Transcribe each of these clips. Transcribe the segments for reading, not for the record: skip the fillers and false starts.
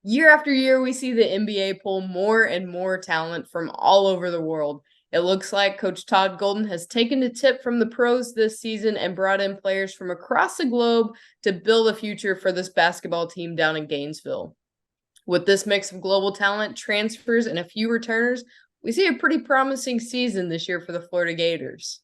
Year after year, we see the NBA pull more and more talent from all over the world. It looks like Coach Todd Golden has taken a tip from the pros this season and brought in players from across the globe to build a future for this basketball team down in Gainesville. With this mix of global talent, transfers, and a few returners, we see a pretty promising season this year for the Florida Gators.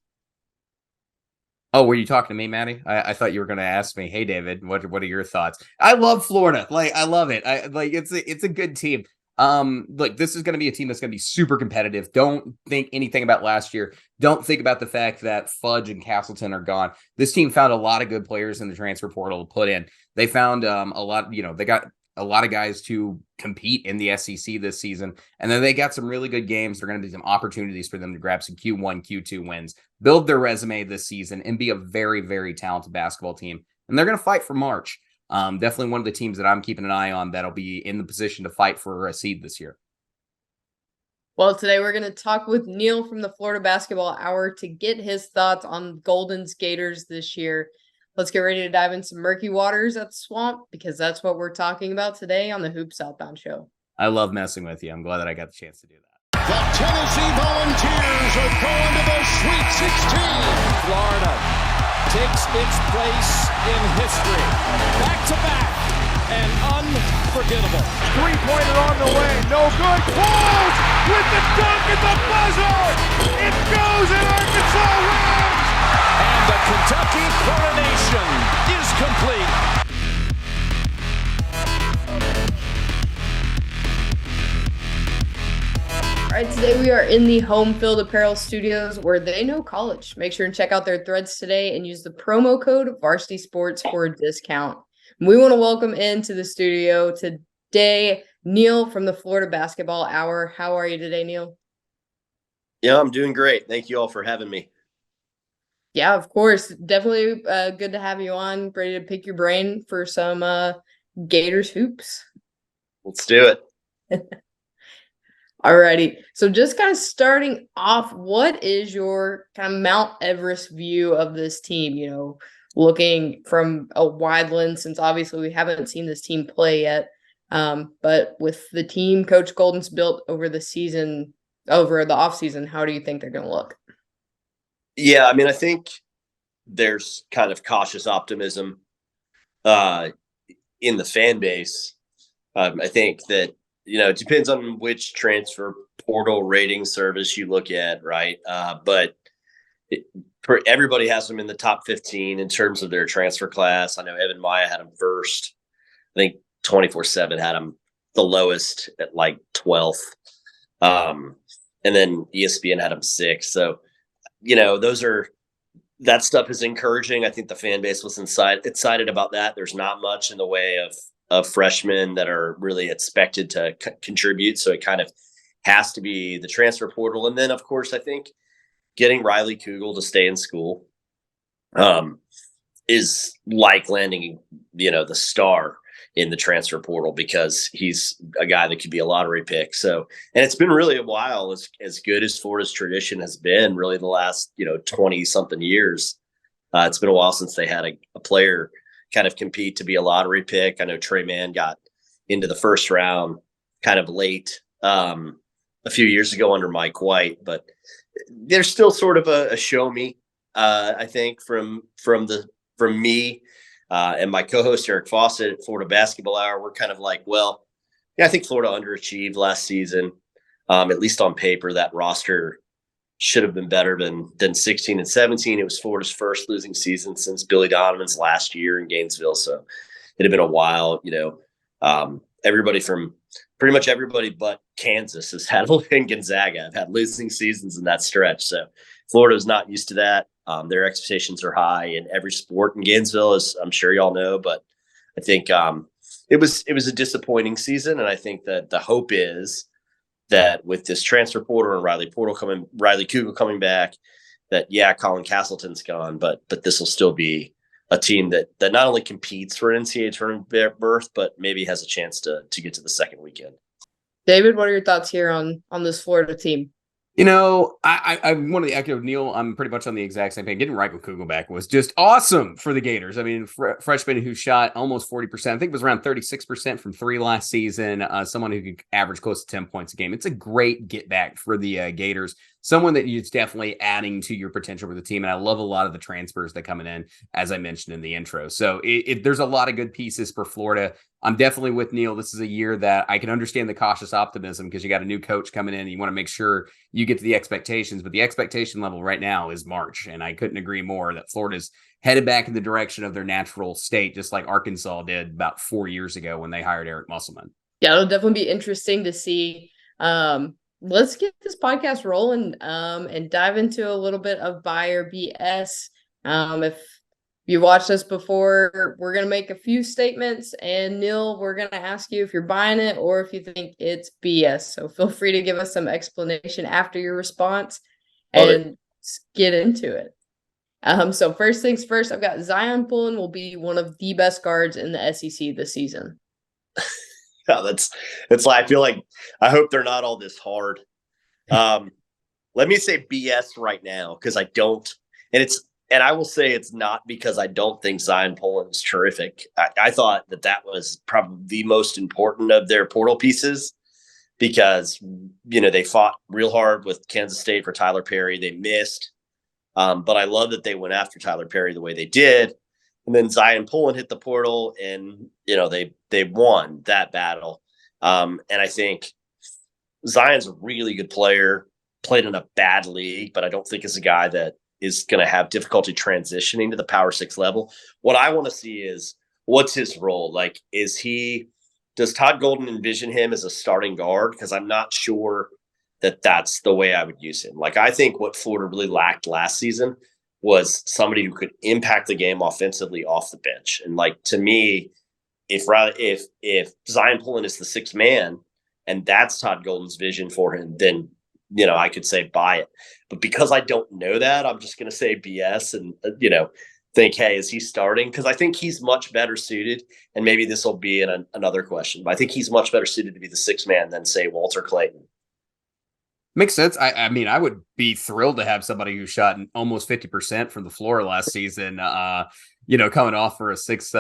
Oh, were you talking to me, Maddie? I thought you were going to ask me. Hey, David, what are your thoughts? I love Florida. I love it. It's a good team. This is going to be a team that's going to be super competitive. Don't think anything about last year. Don't think about the fact that Fudge and Castleton are gone. This team found a lot of good players in the transfer portal to put in. They found a lot. They got a lot of guys to compete in the SEC this season. And then they got some really good games. There are going to be some opportunities for them to grab some Q1, Q2 wins, build their resume this season, and be a very, very talented basketball team. And they're going to fight for March. Definitely one of the teams that I'm keeping an eye on that'll be in the position to fight for a seed this year. Well, today we're going to talk with Neil from the Florida Basketball Hour to get his thoughts on Golden's Gators this year. Let's get ready to dive into some murky waters at the swamp, because that's what we're talking about today on the Hoops Southbound Show. I love messing with you. I'm glad that I got the chance to do that. The Tennessee Volunteers are going to the Sweet 16. Florida takes its place in history. Back-to-back and unforgettable. Three-pointer on the way. No good. Pulls with the dunk at the buzzer. It goes in Arkansas Rams. And the Kentucky coronation is complete. All right, today we are in the Home Field Apparel Studios, where they know college. Make sure and check out their threads today and use the promo code Varsity Sports for a discount. We want to welcome into the studio today Neil from the Florida Basketball Hour. How are you today, Neil? Yeah, I'm doing great. Thank you all for having me. Yeah, of course. Definitely good to have you on. Ready to pick your brain for some Gators hoops. Let's do it. Alrighty. So just kind of starting off, what is your kind of Mount Everest view of this team? You know, looking from a wide lens, since obviously we haven't seen this team play yet. But with the team Coach Golden's built over the offseason, how do you think they're going to look? Yeah, I mean, I think there's kind of cautious optimism in the fan base. I think that, it depends on which transfer portal rating service you look at, right? But everybody has them in the top 15 in terms of their transfer class. I know Evan Maya had them first. I think 24/7 had them the lowest at like 12th. And then ESPN had them 6th. So, that stuff is encouraging. I think the fan base was excited about that. There's not much in the way of freshmen that are really expected to contribute. So it kind of has to be the transfer portal. And then, of course, I think getting Riley Kugel to stay in school is like landing, the star in the transfer portal, because he's a guy that could be a lottery pick. So, and it's been really a while, as good as Florida's tradition has been, really the last, 20 something years. It's been a while since they had a player kind of compete to be a lottery pick. I know Trey Mann got into the first round kind of late a few years ago under Mike White, but there's still sort of a show me, I think, from me. And my co-host Eric Fawcett at Florida Basketball Hour, we're kind of like, well, yeah, I think Florida underachieved last season. At least on paper, that roster should have been better than 16 and 17. It was Florida's first losing season since Billy Donovan's last year in Gainesville. So it had been a while. Pretty much everybody but Kansas has had, and Gonzaga have had losing seasons in that stretch. So Florida's not used to that. Their expectations are high in every sport in Gainesville, as I'm sure y'all know. But I think it was a disappointing season, and I think that the hope is that with this transfer portal and Riley Kugel coming back, that Colin Castleton's gone, but this will still be a team that not only competes for an NCAA tournament berth, but maybe has a chance to get to the second weekend. David, what are your thoughts here on this Florida team? I'm one of the echo Neil. I'm pretty much on the exact same page. Getting Rico Kugelback was just awesome for the Gators. I mean, freshman who shot almost 40%. I think it was around 36% from three last season. Someone who could average close to 10 points a game. It's a great get back for the Gators. Someone that is definitely adding to your potential for the team. And I love a lot of the transfers that coming in, as I mentioned in the intro. So there's a lot of good pieces for Florida. I'm definitely with Neil. This is a year that I can understand the cautious optimism because you got a new coach coming in and you want to make sure you get to the expectations, but the expectation level right now is March. And I couldn't agree more that Florida's headed back in the direction of their natural state, just like Arkansas did about 4 years ago when they hired Eric Musselman. Yeah, it'll definitely be interesting to see. Let's get this podcast rolling and dive into a little bit of buy or BS. If you watched us before, we're going to make a few statements, and Neil, we're going to ask you if you're buying it or if you think it's BS. So feel free to give us some explanation after your response and let's get into it. So first things first, I've got Zion Pullen will be one of the best guards in the SEC this season. Yeah, it's like, I feel like I hope they're not all this hard. Let me say BS right now because I don't, and I will say it's not because I don't think Zion Pullen is terrific. I thought that was probably the most important of their portal pieces because, they fought real hard with Kansas State for Tyler Perry. They missed. But I love that they went after Tyler Perry the way they did. And then Zion Pullen hit the portal and, they won that battle. And I think Zion's a really good player, played in a bad league, but I don't think is a guy that is going to have difficulty transitioning to the Power 6 level. What I want to see is what's his role? Like, does Todd Golden envision him as a starting guard? Because I'm not sure that's the way I would use him. Like, I think what Florida really lacked last season was somebody who could impact the game offensively off the bench. And like, to me, if Zion Pullen is the sixth man and that's Todd Golden's vision for him, then, I could say buy it. But because I don't know that, I'm just going to say BS and, think, hey, is he starting? Because I think he's much better suited. And maybe this will be another question, but I think he's much better suited to be the sixth man than, say, Walter Clayton. Makes sense. I mean, I would be thrilled to have somebody who shot almost 50% from the floor last season, coming off for a six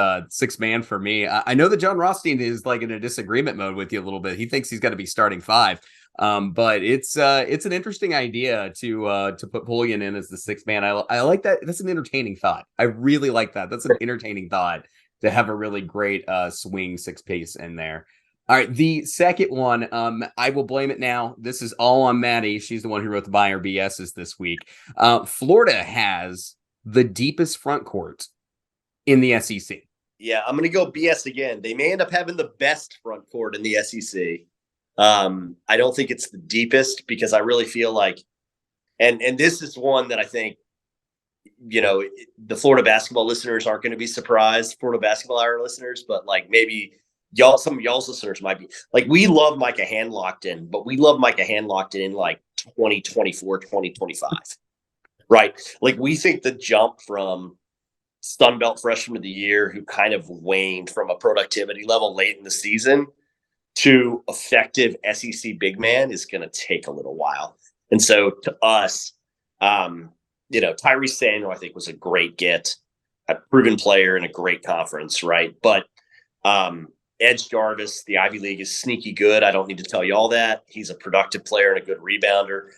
man for me. I know that John Rothstein is like in a disagreement mode with you a little bit. He thinks he's going to be starting five. But it's an interesting idea to put Pullian in as the sixth man. I like that. That's an entertaining thought. I really like that. That's an entertaining thought to have a really great swing six piece in there. All right, the second one, I will blame it now. This is all on Maddie. She's the one who wrote the buy or BSs this week. Florida has the deepest front court in the SEC. Yeah, I'm going to go BS again. They may end up having the best front court in the SEC. I don't think it's the deepest because I really feel like, and this is one that I think, the Florida basketball listeners aren't going to be surprised, Florida basketball hour listeners, but like maybe some of y'all's listeners might be like, we love Micah Hand-Lockton, but we love Micah Hand-Lockton in like 2024, 2025, right? Like we think the jump from Sunbelt freshman of the year, who kind of waned from a productivity level late in the season, to effective SEC big man is going to take a little while. And so to us, Tyrese Samuel, I think, was a great get, a proven player in a great conference, right? But Edge Jarvis, the Ivy League, is sneaky good. I don't need to tell you all that. He's a productive player and a good rebounder.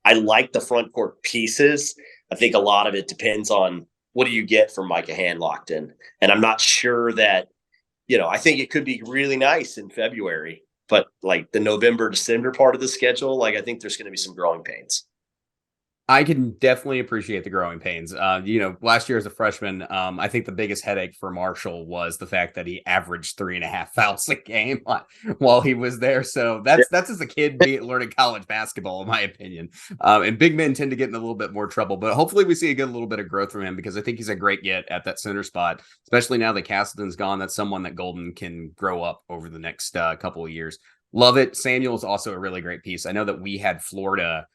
I like the front court pieces. I think a lot of it depends on what do you get from Micah Hand-Lockton. And I'm not sure that, I think it could be really nice in February, but like the November, December part of the schedule, like I think there's going to be some growing pains. I can definitely appreciate the growing pains. Last year as a freshman, I think the biggest headache for Marshall was the fact that he averaged 3.5 fouls a game while he was there. So that's as a kid learning college basketball, in my opinion. And big men tend to get in a little bit more trouble, but hopefully we see a little bit of growth from him because I think he's a great get at that center spot, especially now that Castleton's gone. That's someone that Golden can grow up over the next couple of years. Love it. Samuel is also a really great piece. I know that we had Florida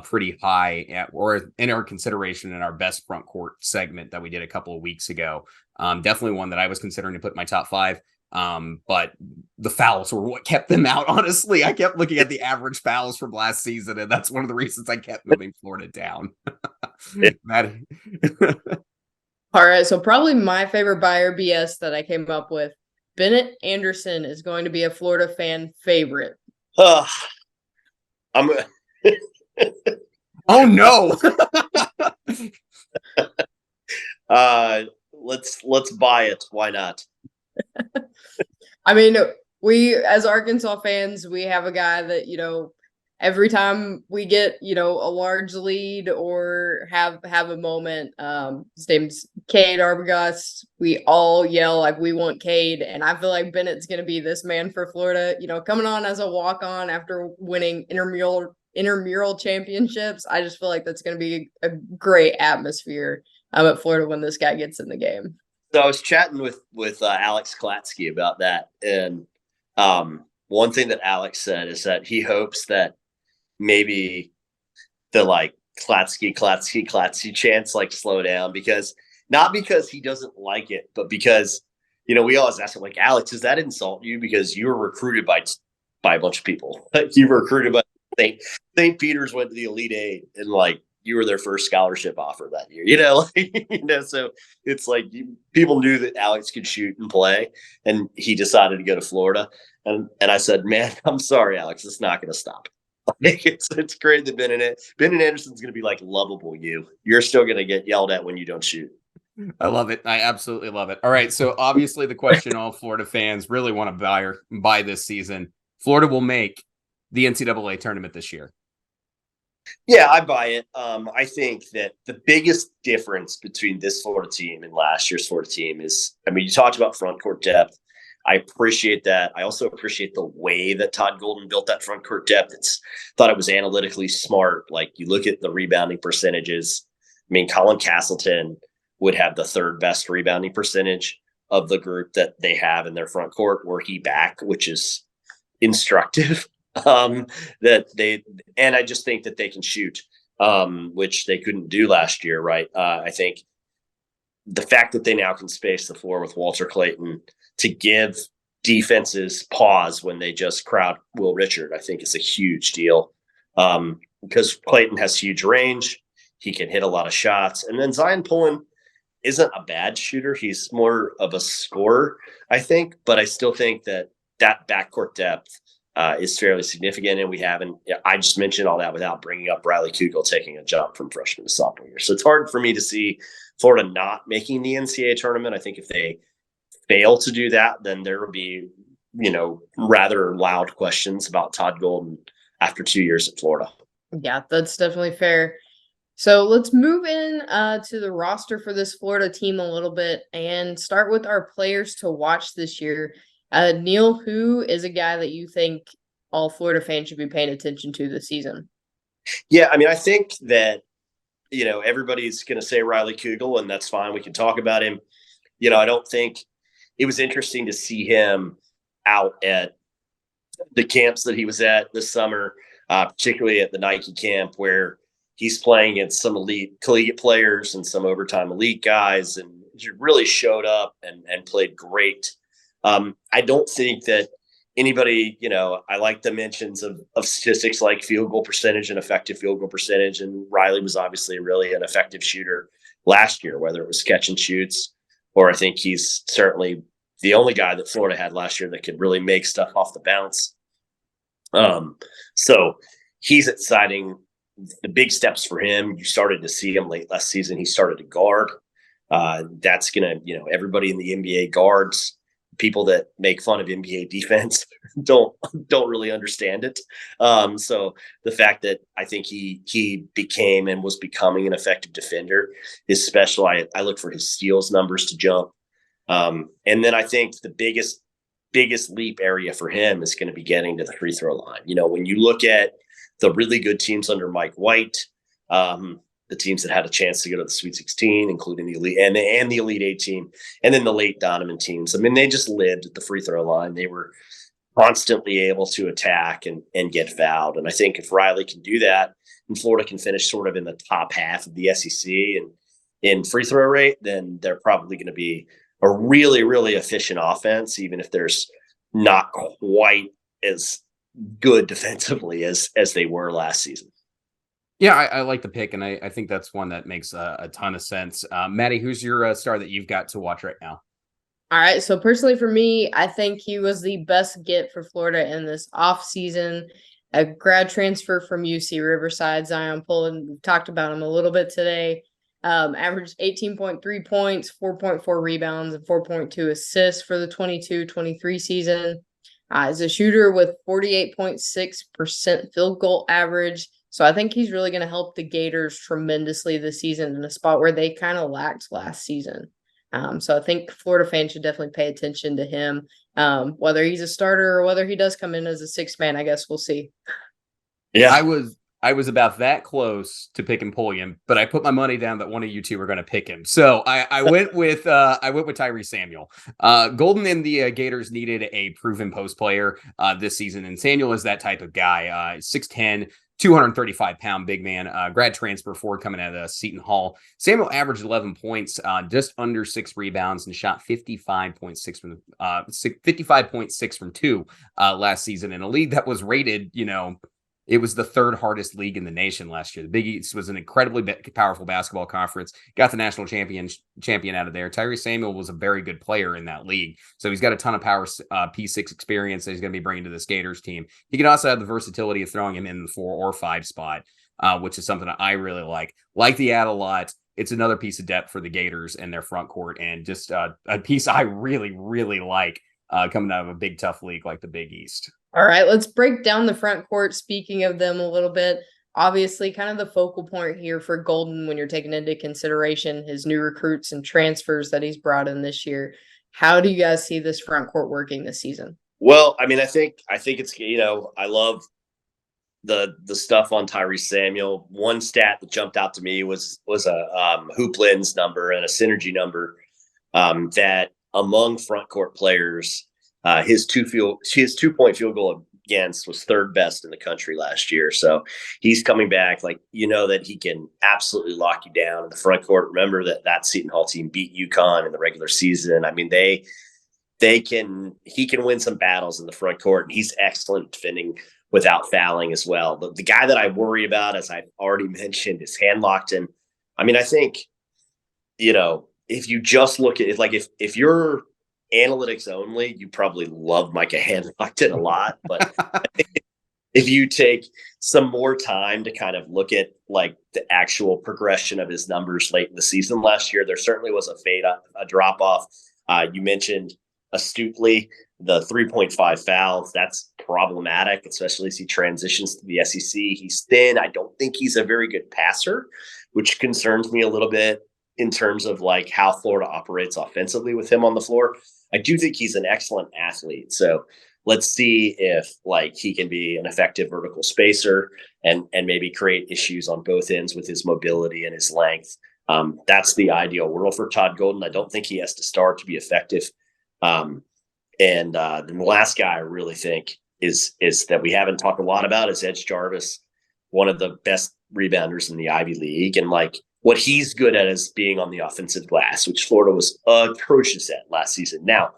pretty high or in our consideration in our best front court segment that we did a couple of weeks ago. Definitely one that I was considering to put in my top five. But the fouls were what kept them out. Honestly, I kept looking at the average fouls from last season, and that's one of the reasons I kept moving Florida down. Maddie. All right, so probably my favorite buyer BS that I came up with. Bennett Anderson is going to be a Florida fan favorite. I'm. Oh no. Let's buy it. Why not? I mean, we as Arkansas fans, we have a guy that, every time we get, a large lead or have a moment, his name's Cade Arbogast. We all yell like we want Cade, and I feel like Bennett's going to be this man for Florida. Coming on as a walk-on after winning intramural championships. I just feel like that's going to be a great atmosphere at Florida when this guy gets in the game. So I was chatting with Alex Klatsky about that, and one thing that Alex said is that he hopes that maybe the Klatsky chants slow down, not because he doesn't like it, but because we always ask him Alex, does that insult you because you were recruited by a bunch of people? You were recruited by St. Peter's, went to the Elite Eight, and you were their first scholarship offer that year, so it's people knew that Alex could shoot and play, and he decided to go to Florida. And I said, man, I'm sorry, Alex, it's not going to stop. It's great that Bennett Anderson's going to be lovable. You're still going to get yelled at when you don't shoot. I love it. I absolutely love it. All right. So obviously the question all Florida fans really want to buy this season, Florida will make the NCAA tournament this year. Yeah, I buy it. I think that the biggest difference between this Florida team and last year's Florida team is, you talked about front court depth. I appreciate that. I also appreciate the way that Todd Golden built that front court depth. Thought it was analytically smart. You look at the rebounding percentages. Colin Castleton would have the third best rebounding percentage of the group that they have in their front court, were he back, which is instructive. And I just think that they can shoot, which they couldn't do last year. Right. I think the fact that they now can space the floor with Walter Clayton to give defenses pause when they just crowd Will Richard, I think is a huge deal. Because Clayton has huge range. He can hit a lot of shots. And then Zion Pullen isn't a bad shooter. He's more of a scorer, I think. But I still think that backcourt depth is fairly significant. And I just mentioned all that without bringing up Riley Kugel taking a jump from freshman to sophomore year. So it's hard for me to see Florida not making the NCAA tournament. I think if they fail to do that, then there will be, rather loud questions about Todd Golden after 2 years at Florida. Yeah, that's definitely fair. So let's move in to the roster for this Florida team a little bit and start with our players to watch this year. Neil, who is a guy that you think all Florida fans should be paying attention to this season? Yeah, I think that, everybody's going to say Riley Kugel, and that's fine. We can talk about him. I don't think it was interesting to see him out at the camps that he was at this summer, particularly at the Nike camp, where he's playing against some elite collegiate players and some overtime elite guys, and he really showed up and played great. I don't think that anybody, I like the mentions of statistics like field goal percentage and effective field goal percentage. And Riley was obviously really an effective shooter last year, whether it was catch and shoots, or I think he's certainly the only guy that Florida had last year that could really make stuff off the bounce. So he's exciting. The big steps for him, you started to see him late last season. He started to guard. That's going to, everybody in the NBA guards. People that make fun of NBA defense don't really understand it. So the fact that I think he became and was becoming an effective defender is special. I look for his steals numbers to jump. And then I think the biggest leap area for him is going to be getting to the free throw line. When you look at the really good teams under Mike White, the teams that had a chance to go to the Sweet 16, including the Elite and the Elite 8 team, and then the late Donovan teams. They just lived at the free throw line. They were constantly able to attack and get fouled. And I think if Riley can do that, and Florida can finish sort of in the top half of the SEC and in free throw rate, then they're probably going to be a really, really efficient offense, even if there's not quite as good defensively as they were last season. Yeah, I like the pick, and I think that's one that makes a ton of sense. Maddie, who's your star that you've got to watch right now? All right. So personally for me, I think he was the best get for Florida in this offseason. A grad transfer from UC Riverside, Zion Pullen. We've talked about him a little bit today. Averaged 18.3 points, 4.4 rebounds, and 4.2 assists for the 22-23 season. Is a shooter with 48.6% field goal average. So I think he's really going to help the Gators tremendously this season in a spot where they kind of lacked last season. So I think Florida fans should definitely pay attention to him. Whether he's a starter or whether he does come in as a sixth man, I guess we'll see. Yeah, I was about that close to picking Pulliam, but I put my money down that one of you two were going to pick him. So I went with Tyrese Samuel. Golden and the Gators needed a proven post player this season, and Samuel is that type of guy. 6'10", 235-pound big man, grad transfer forward coming out of Seton Hall. Samuel averaged 11 points, just under 6 rebounds, and shot 55.6 from two last season in a league that was rated, it was the third hardest league in the nation last year. The Big East was an incredibly powerful basketball conference, got the national champion out of there. Tyrese Samuel was a very good player in that league. So he's got a ton of power P6 experience that he's going to be bringing to this Gators team. He can also have the versatility of throwing him in the 4 or 5 spot, which is something that I really like. Like the ad a lot. It's another piece of depth for the Gators and their front court, and just a piece I really, really like coming out of a big, tough league like the Big East. All right, let's break down the front court. Speaking of them a little bit, obviously kind of the focal point here for Golden when you're taking into consideration his new recruits and transfers that he's brought in this year. How do you guys see this front court working this season? Well, I mean, I think it's, I love the stuff on Tyrese Samuel. One stat that jumped out to me was a Hoop Lens number and a synergy number that among front court players, his 2-point field goal against was third best in the country last year. So he's coming back, that he can absolutely lock you down in the front court. Remember that Seton Hall team beat UConn in the regular season. I mean, he can win some battles in the front court, and he's excellent defending without fouling as well. The guy that I worry about, as I've already mentioned, is Handlockton. I mean, I think, if you just look at it, if you're analytics only, you probably love Micah Handlockton a lot. But if you take some more time to kind of look at the actual progression of his numbers late in the season last year, there certainly was a drop off. You mentioned astutely the 3.5 fouls. That's problematic, especially as he transitions to the SEC. He's thin. I don't think he's a very good passer, which concerns me a little bit in terms of how Florida operates offensively with him on the floor. I do think he's an excellent athlete. So let's see if he can be an effective vertical spacer and maybe create issues on both ends with his mobility and his length. That's the ideal world for Todd Golden. I don't think he has to start to be effective. And then the last guy I really think is that we haven't talked a lot about is Edge Jarvis, one of the best rebounders in the Ivy League. And what he's good at is being on the offensive glass, which Florida was atrocious at last season. Now,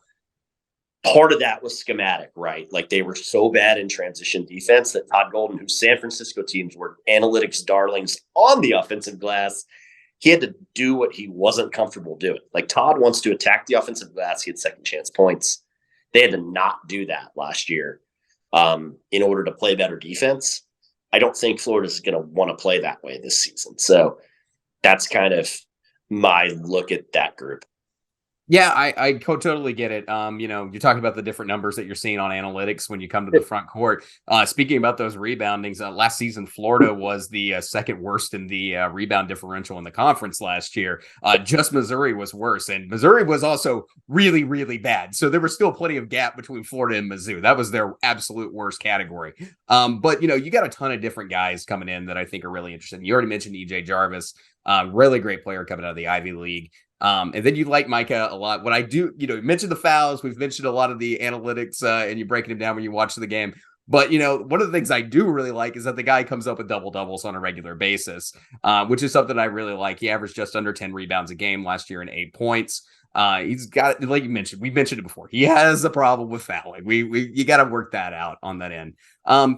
part of that was schematic, right? They were so bad in transition defense that Todd Golden, whose San Francisco teams were analytics darlings on the offensive glass, he had to do what he wasn't comfortable doing. Todd wants to attack the offensive glass, get second chance points. They had to not do that last year in order to play better defense. I don't think Florida's going to want to play that way this season. So that's kind of my look at that group. Yeah, I totally get it. You're talking about the different numbers that you're seeing on analytics when you come to the front court. Speaking about those reboundings, last season, Florida was the second worst in the rebound differential in the conference last year. Just Missouri was worse, and Missouri was also really, really bad. So there was still plenty of gap between Florida and Mizzou. That was their absolute worst category. But, you got a ton of different guys coming in that I think are really interesting. You already mentioned EJ Jarvis, really great player coming out of the Ivy League. And then you like Micah a lot. What I do, you mentioned the fouls. We've mentioned a lot of the analytics and you're breaking them down when you watch the game. But, one of the things I do really like is that the guy comes up with double-doubles on a regular basis, which is something I really like. He averaged just under 10 rebounds a game last year and 8 points. He's got, like you mentioned, we mentioned it before. He has a problem with fouling. You got to work that out on that end.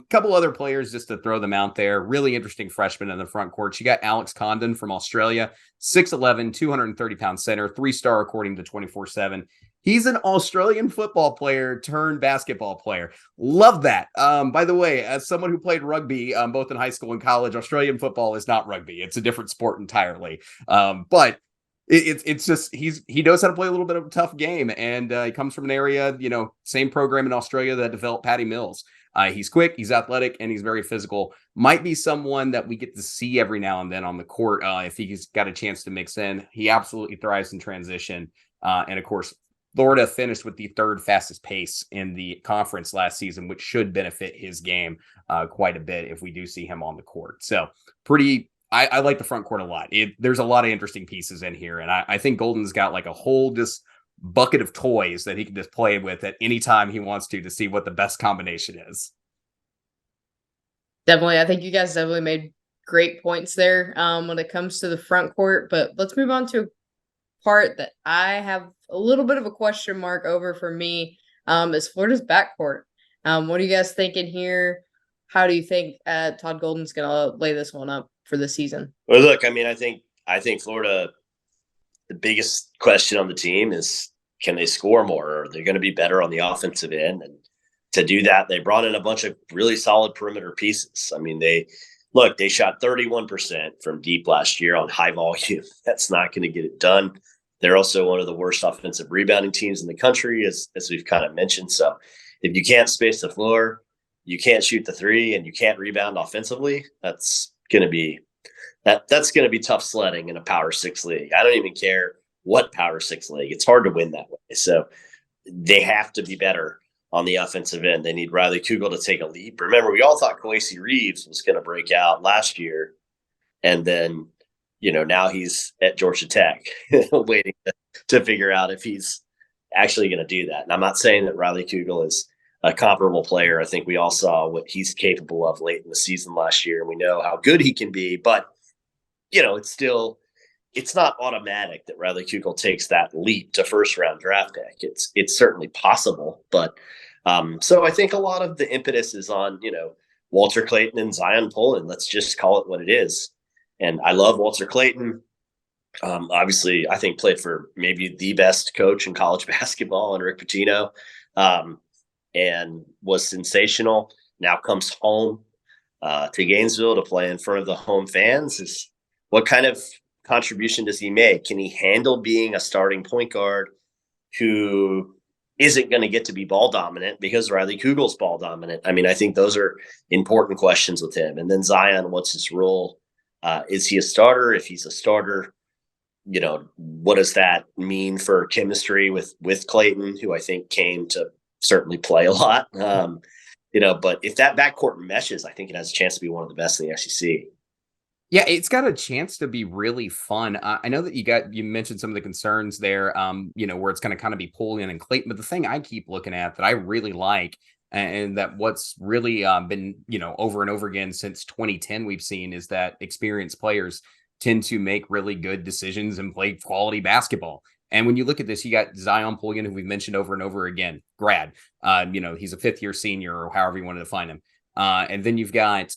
Couple other players just to throw them out there. Really interesting freshman in the front court. You got Alex Condon from Australia, 6'11", 230-pound center, 3-star according to 24/7. He's an Australian football player turned basketball player. Love that. By the way, as someone who played rugby, both in high school and college, Australian football is not rugby. It's a different sport entirely. But it's just he knows how to play a little bit of a tough game, and he comes from an area, same program in Australia that developed Patty Mills. He's quick, he's athletic, and he's very physical. Might be someone that we get to see every now and then on the court if he's got a chance to mix in. He absolutely thrives in transition, and of course, Florida finished with the third fastest pace in the conference last season, which should benefit his game quite a bit if we do see him on the court. So I like the front court a lot. There's a lot of interesting pieces in here. And I think Golden's got like a whole just bucket of toys that he can just play with at any time he wants to see what the best combination is. Definitely. I think you guys definitely made great points there when it comes to the front court. But let's move on to a part that I have a little bit of a question mark over for me is Florida's backcourt. What are you guys thinking here? How do you think Todd Golden's going to lay this one up for the season? Well, look, I think Florida, the biggest question on the team is, can they score more? Are they going to be better on the offensive end? And to do that, they brought in a bunch of really solid perimeter pieces. They shot 31% from deep last year on high volume. That's not going to get it done. They're also one of the worst offensive rebounding teams in the country, as we've kind of mentioned. So if you can't space the floor, you can't shoot the three, and you can't rebound offensively, that's going to be tough sledding in a Power 6 league. I don't even care what Power 6 league. It's hard to win that way. So they have to be better on the offensive end. They need Riley Kugel to take a leap. Remember, we all thought Kwesi Reeves was going to break out last year, and then now he's at Georgia Tech waiting to figure out if he's actually going to do that. And I'm not saying that Riley Kugel is a comparable player. I think we all saw what he's capable of late in the season last year, and we know how good he can be. But, it's not automatic that Riley Kugel takes that leap to first-round draft pick. It's certainly possible. But so I think a lot of the impetus is on, Walter Clayton and Zion Pullen. Let's just call it what it is. And I love Walter Clayton. Obviously, I think played for maybe the best coach in college basketball, and Rick Pitino, and was sensational. Now comes home to Gainesville to play in front of the home fans. What kind of contribution does he make? Can he handle being a starting point guard who isn't going to get to be ball dominant because Riley Kugel's ball dominant? I think those are important questions with him. And then Zion, what's his role? Is he a starter? If he's a starter, what does that mean for chemistry with Clayton, who I think came to certainly play a lot? But if that backcourt meshes, I think it has a chance to be one of the best in the SEC. Yeah, it's got a chance to be really fun. I know that you mentioned some of the concerns there, where it's going to kind of be Pullen and Clayton. But the thing I keep looking at that I really like, and that what's really been, over and over again since 2010 we've seen, is that experienced players tend to make really good decisions and play quality basketball. And when you look at this, you got Zion Pullen, who we've mentioned over and over again, grad. He's a fifth-year senior, or however you want to define him. And then you've got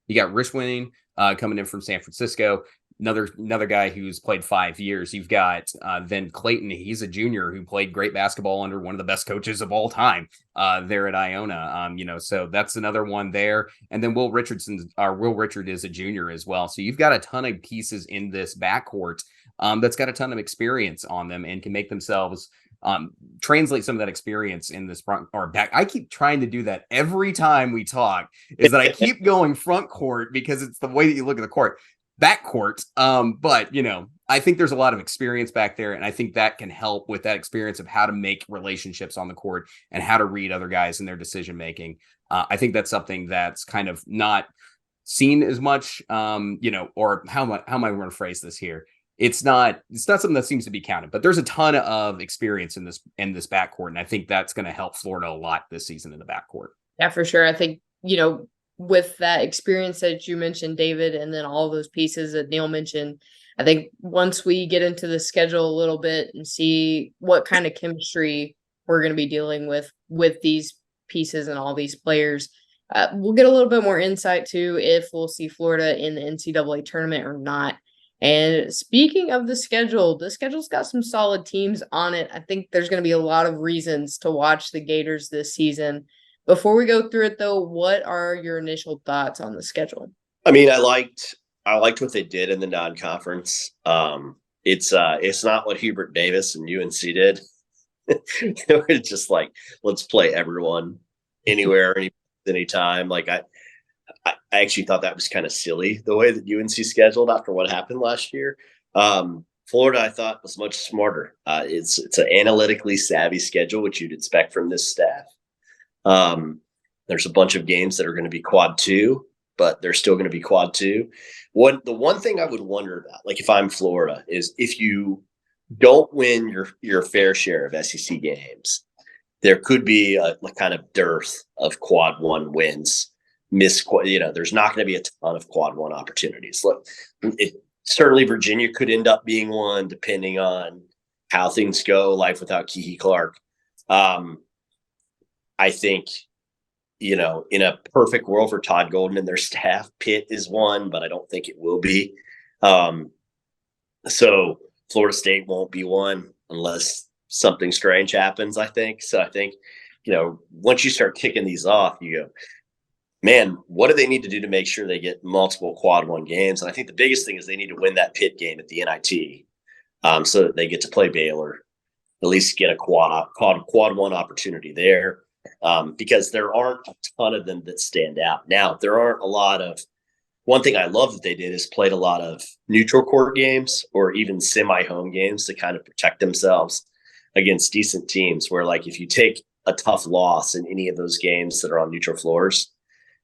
Rishwin coming in from San Francisco, another guy who's played 5 years. You've got then Clayton. He's a junior who played great basketball under one of the best coaches of all time there at Iona. So that's another one there. And then Will Richard is a junior as well. So you've got a ton of pieces in this backcourt that's got a ton of experience on them and can make themselves translate some of that experience in this front or back. I keep trying to do that every time we talk, is that I keep going front court because it's the way that you look at the court. Backcourt. But I think there's a lot of experience back there, and I think that can help with that experience of how to make relationships on the court and how to read other guys in their decision making. I think that's something that's kind of not seen as much, or how am I going to phrase this here? It's not something that seems to be counted, but there's a ton of experience in this backcourt, and I think that's going to help Florida a lot this season in the backcourt. Yeah, for sure. I think, with that experience that you mentioned, David, and then all of those pieces that Neil mentioned, I think once we get into the schedule a little bit and see what kind of chemistry we're going to be dealing with these pieces and all these players, we'll get a little bit more insight to if we'll see Florida in the NCAA tournament or not. And speaking of the schedule's got some solid teams on it. I think there's going to be a lot of reasons to watch the Gators this season. Before we go through it, though, what are your initial thoughts on the schedule? I mean, I liked what they did in the non-conference. It's not what Hubert Davis and UNC did. It's just like, let's play everyone anywhere, anytime. Like I actually thought that was kind of silly the way that UNC scheduled after what happened last year. Florida, I thought, was much smarter. It's an analytically savvy schedule, which you'd expect from this staff. There's a bunch of games that are going to be quad 2, but they're still going to be quad 2. The one thing I would wonder about, like if I'm Florida, is if you don't win your fair share of SEC games, there could be a kind of dearth of quad 1 wins. There's not going to be a ton of quad 1 opportunities. Look, certainly Virginia could end up being one, depending on how things go. Life without Kiki Clark. I think, in a perfect world for Todd Golden and their staff, Pitt is one, but I don't think it will be. So Florida State won't be one unless something strange happens, I think. So I think, once you start kicking these off, you go, man, what do they need to do to make sure they get multiple quad 1 games? And I think the biggest thing is they need to win that Pitt game at the NIT, so that they get to play Baylor, at least get a quad 1 opportunity there, because there aren't a ton of them that stand out. Now, there aren't a lot of – one thing I love that they did is played a lot of neutral court games or even semi-home games to kind of protect themselves against decent teams, where, like, if you take a tough loss in any of those games that are on neutral floors,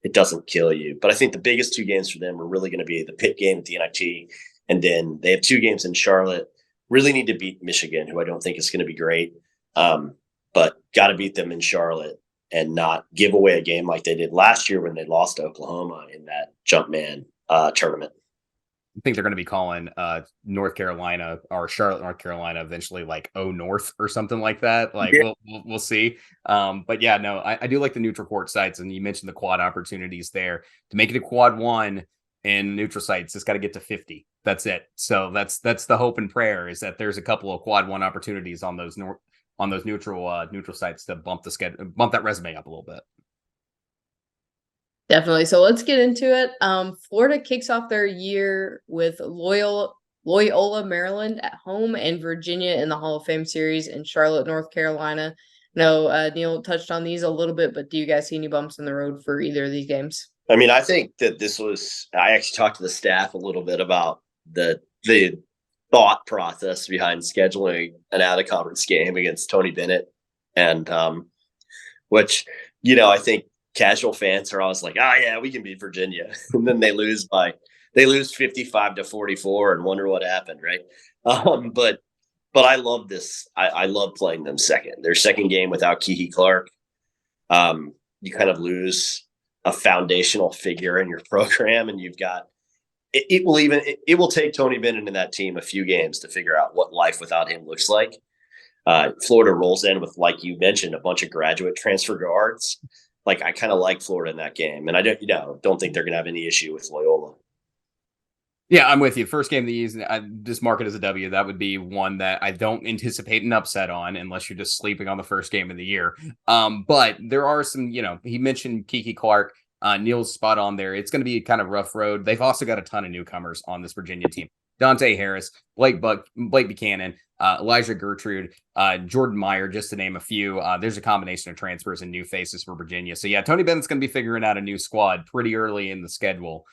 it doesn't kill you. But I think the biggest 2 games for them are really going to be the Pitt game at the NIT, and then they have 2 games in Charlotte. Really need to beat Michigan, who I don't think is going to be great, but got to beat them in Charlotte and not give away a game like they did last year when they lost to Oklahoma in that Jumpman tournament. I think they're going to be calling North Carolina or Charlotte, North Carolina, eventually like North or something like that. Like yeah. We'll see. But yeah, no, I do like the neutral court sites, and you mentioned the quad opportunities there. To make it a quad 1 in neutral sites, it's got to get to 50. That's it. So that's the hope and prayer, is that there's a couple of quad 1 opportunities on those neutral sites to bump that resume up a little bit. Definitely. So let's get into it. Florida kicks off their year with Loyola, Maryland at home, and Virginia in the Hall of Fame series in Charlotte, North Carolina. No, Neil touched on these a little bit, but do you guys see any bumps in the road for either of these games? I mean, I think that I actually talked to the staff a little bit about the thought process behind scheduling an out-of-conference game against Tony Bennett, and which, I think casual fans are always like, oh yeah, we can beat Virginia. And then they lose 55-44 and wonder what happened. Right. But I love this. I love playing them second. Their second game without Kiki Clark. You kind of lose a foundational figure in your program, and you've got, it will take Tony Bennett and that team a few games to figure out what life without him looks like. Florida rolls in with, like you mentioned, a bunch of graduate transfer guards. Like, I kind of like Florida in that game, and I don't think they're going to have any issue with Loyola. Yeah, I'm with you. First game of the season, I just mark it as a W. That would be one that I don't anticipate an upset on, unless you're just sleeping on the first game of the year. But there are some, he mentioned Kiki Clark. Neil's spot on there. It's going to be a kind of rough road. They've also got a ton of newcomers on this Virginia team. Dante Harris, Blake Buchanan, Elijah Gertrude, Jordan Meyer, just to name a few. There's a combination of transfers and new faces for Virginia. So yeah, Tony Bennett's going to be figuring out a new squad pretty early in the schedule.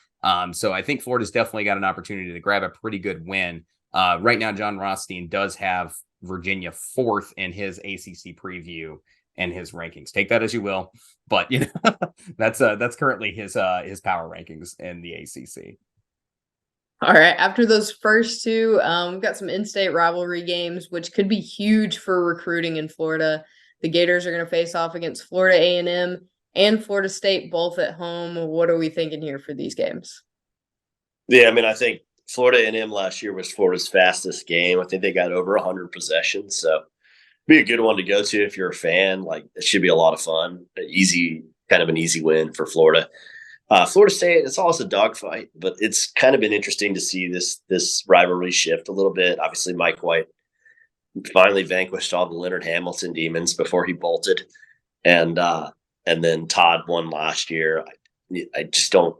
So I think Florida's definitely got an opportunity to grab a pretty good win. Right now, John Rothstein does have Virginia 4th in his ACC preview and his rankings. Take that as you will, but that's currently his power rankings in the ACC. All right. After those first 2, we've got some in-state rivalry games, which could be huge for recruiting in Florida. The Gators are going to face off against Florida A&M and Florida State, both at home. What are we thinking here for these games? Yeah, I mean, I think Florida A&M last year was Florida's fastest game. I think they got over 100 possessions. So be a good one to go to if you're a fan. Like, it should be a lot of fun. Kind of an easy win for Florida. Florida State, it's always a dogfight, but it's kind of been interesting to see this rivalry shift a little bit. Obviously, Mike White finally vanquished all the Leonard Hamilton demons before he bolted, and then Todd won last year. I just don't.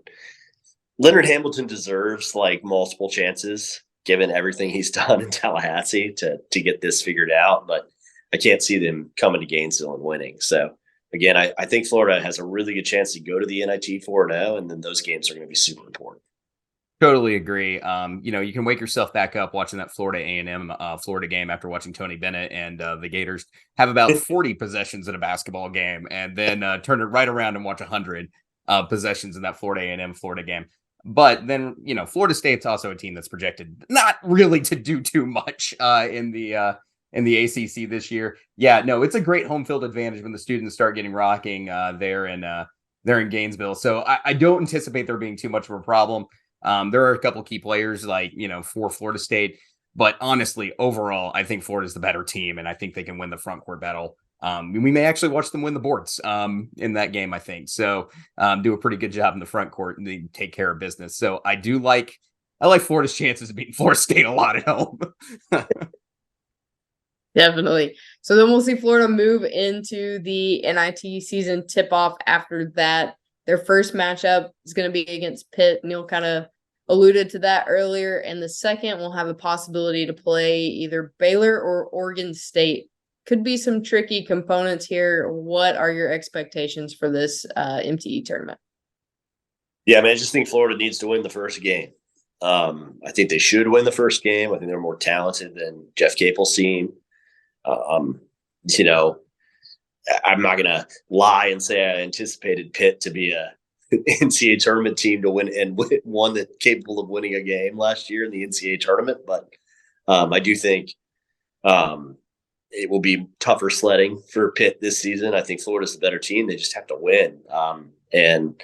Leonard Hamilton deserves like multiple chances, given everything he's done in Tallahassee to get this figured out. But I can't see them coming to Gainesville and winning. So again, I think Florida has a really good chance to go to the NIT 4-0, and then those games are going to be super important. Totally agree. You can wake yourself back up watching that Florida A&M Florida game after watching Tony Bennett and the Gators have about 40 possessions in a basketball game, and then turn it right around and watch 100 possessions in that Florida A&M Florida game. But then, Florida State's also a team that's projected not really to do too much in the ACC this year. Yeah, no, it's a great home field advantage when the students start getting rocking there in Gainesville. So I don't anticipate there being too much of a problem. There are a couple key players for Florida State, but honestly, overall, I think Florida's the better team, and I think they can win the front court battle. We may actually watch them win the boards in that game, I think. So do a pretty good job in the front court and they take care of business. So I like Florida's chances of beating Florida State a lot at home. Definitely. So then we'll see Florida move into the NIT season tip-off after that. Their first matchup is going to be against Pitt. Neil kind of alluded to that earlier. And the second will have a possibility to play either Baylor or Oregon State. Could be some tricky components here. What are your expectations for this MTE tournament? Yeah, I just think Florida needs to win the first game. I think they should win the first game. I think they're more talented than Jeff Capel's team. I'm not going to lie and say I anticipated Pitt to be a NCAA tournament team to win and one that's capable of winning a game last year in the NCAA tournament. But I do think it will be tougher sledding for Pitt this season. I think Florida's the better team. They just have to win. And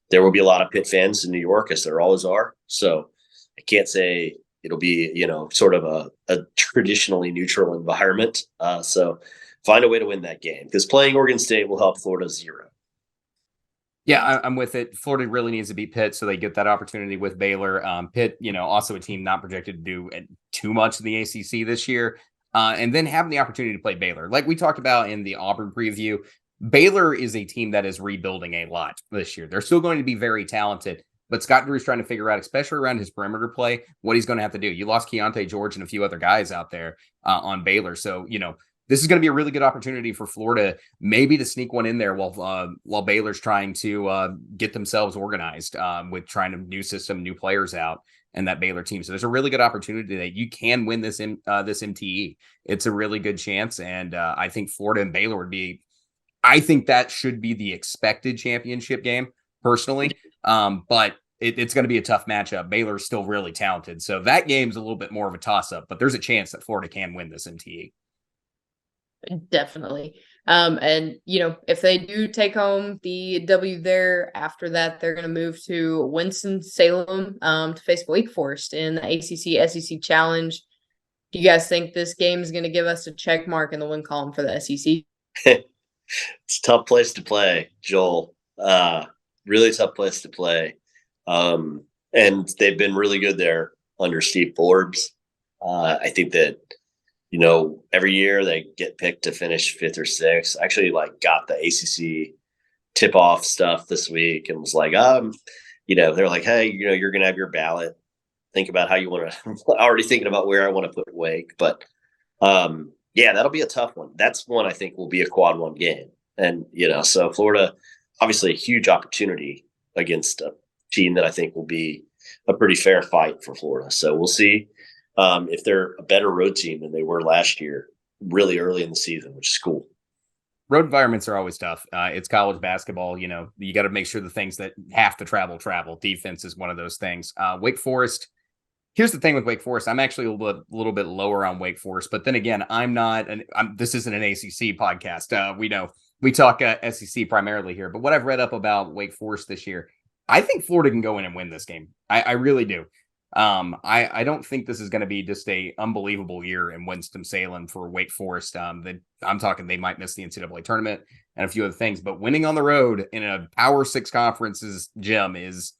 there will be a lot of Pitt fans in New York, as there always are. So I can't say it'll be, sort of a traditionally neutral environment. So find a way to win that game, because playing Oregon State will help Florida 0. Yeah, I'm with it. Florida really needs to beat Pitt so they get that opportunity with Baylor. Pitt, also a team not projected to do too much in the ACC this year. And then having the opportunity to play Baylor. Like we talked about in the Auburn preview, Baylor is a team that is rebuilding a lot this year. They're still going to be very talented, but Scott Drew's trying to figure out, especially around his perimeter play, what he's going to have to do. You lost Keontae George and a few other guys out there on Baylor. So, this is going to be a really good opportunity for Florida, maybe to sneak one in there while Baylor's trying to get themselves organized with trying a new system, new players out, and that Baylor team. So there's a really good opportunity that you can win this MTE. It's a really good chance, and I think Florida and Baylor I think that should be the expected championship game, personally. But it's going to be a tough matchup. Baylor's still really talented, so that game's a little bit more of a toss-up. But there's a chance that Florida can win this MTE. Definitely. And if they do take home the W there, after that, they're going to move to Winston-Salem to face Wake Forest in the ACC SEC Challenge. Do you guys think this game is going to give us a check mark in the win column for the SEC? It's a tough place to play, Joel. Really tough place to play. And they've been really good there under Steve Forbes. I think that every year they get picked to finish 5th or 6th. I actually got the ACC tip-off stuff this week and was like, they're like, hey, you're going to have your ballot. Think about how you want to, already thinking about where I want to put Wake. But yeah, that'll be a tough one. That's one I think will be a quad 1 game. And, so Florida, obviously a huge opportunity against a team that I think will be a pretty fair fight for Florida. So we'll see. If they're a better road team than they were last year, really early in the season, which is cool. Road environments are always tough. It's college basketball. You got to make sure the things that have to travel. Defense is one of those things. Wake Forest. Here's the thing with Wake Forest. I'm actually a little bit lower on Wake Forest, but then again, this isn't an ACC podcast. We talk SEC primarily here, but what I've read up about Wake Forest this year, I think Florida can go in and win this game. I really do. I don't think this is going to be just a unbelievable year in Winston-Salem for Wake Forest. I'm talking they might miss the NCAA tournament and a few other things, but winning on the road in a Power 6 conference's gym is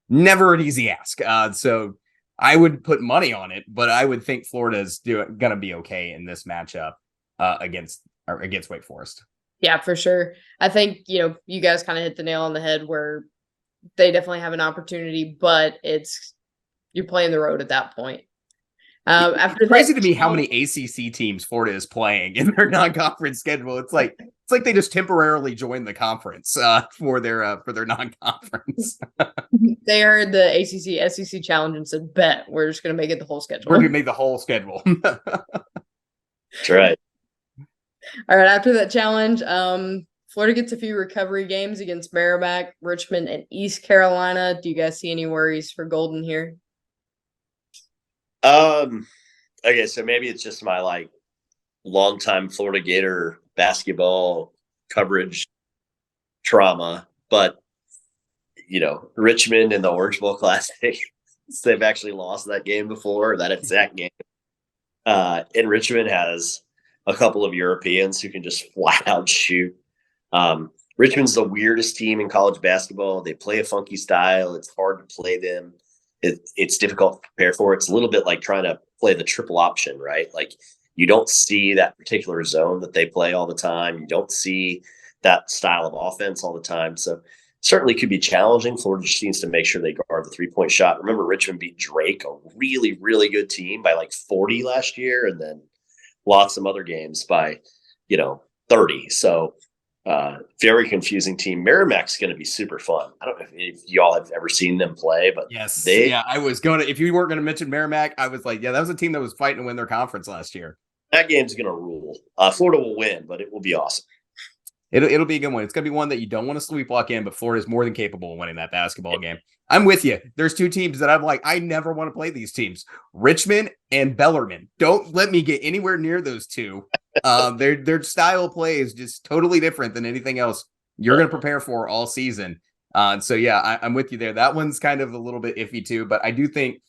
never an easy ask. So I would put money on it, but I would think Florida's going to be okay in this matchup against Wake Forest. Yeah, for sure. I think, you guys kind of hit the nail on the head where they definitely have an opportunity, but you're playing the road at that point. After it's crazy to me how many ACC teams Florida is playing in their non-conference schedule. It's like they just temporarily joined the conference for their non-conference. They heard the ACC SEC challenge and said, "Bet we're just going to make it the whole schedule. We're going to make the whole schedule." That's right. All right. After that challenge, Florida gets a few recovery games against Merrimack, Richmond, and East Carolina. Do you guys see any worries for Golden here? Okay, so maybe it's just my longtime Florida Gator basketball coverage trauma, but Richmond in the Orange Bowl Classic, they've actually lost that game before, that exact game. And Richmond has a couple of Europeans who can just flat out shoot. Richmond's the weirdest team in college basketball. They play a funky style. It's hard to play them. It's difficult to prepare for. It's a little bit like trying to play the triple option, right? Like you don't see that particular zone that they play all the time. You don't see that style of offense all the time. So certainly could be challenging. Florida just needs to make sure they guard the 3-point shot. Remember, Richmond beat Drake, a really, really good team, by 40 last year, and then lost some other games by, 30. So very confusing team. Merrimack's going to be super fun. I don't know if y'all have ever seen them play, but yes, I was going to. If you weren't going to mention Merrimack, I was like, yeah, that was a team that was fighting to win their conference last year. That game's going to rule. Florida will win, but it will be awesome. It'll be a good one. It's going to be one that you don't want to sleepwalk in, but Florida's more than capable of winning that basketball game. I'm with you. There's two teams that I'm like, I never want to play these teams. Richmond and Bellarmine. Don't let me get anywhere near those two. Their style of play is just totally different than anything else you're going to prepare for all season. So yeah, I'm with you there. That one's kind of a little bit iffy too, but I do think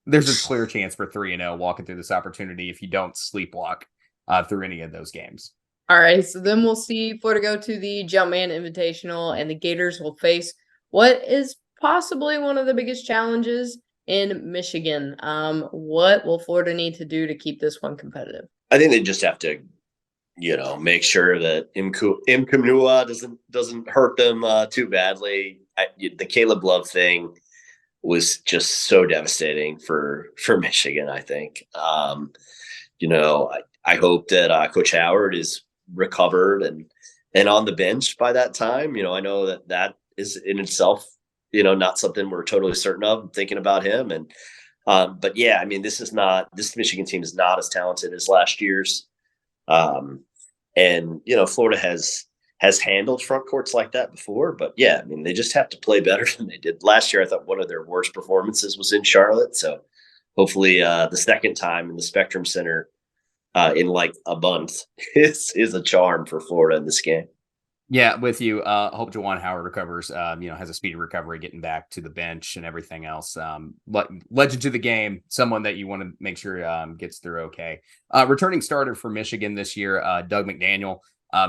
there's a clear chance for 3-0 walking through this opportunity if you don't sleepwalk through any of those games. All right, so then we'll see Florida go to the Jumpman Invitational, and the Gators will face what is possibly one of the biggest challenges in Michigan. What will Florida need to do to keep this one competitive? I think they just have to, make sure that Imkamnua doesn't hurt them too badly. The Caleb Love thing was just so devastating for Michigan, I think. I hope that Coach Howard is recovered and on the bench by that time. I know that is in itself, not something we're totally certain of. I'm thinking about him. And but yeah, I mean, this Michigan team is not as talented as last year's. And Florida has handled front courts like that before, but yeah, I mean, they just have to play better than they did last year. I thought one of their worst performances was in Charlotte. So hopefully the second time in the Spectrum Center in a month is a charm for Florida in this game. Yeah, with you. Hope Juwan Howard recovers, has a speedy recovery, getting back to the bench and everything else. Legend to the game, someone that you want to make sure gets through okay. Returning starter for Michigan this year, Doug McDaniel,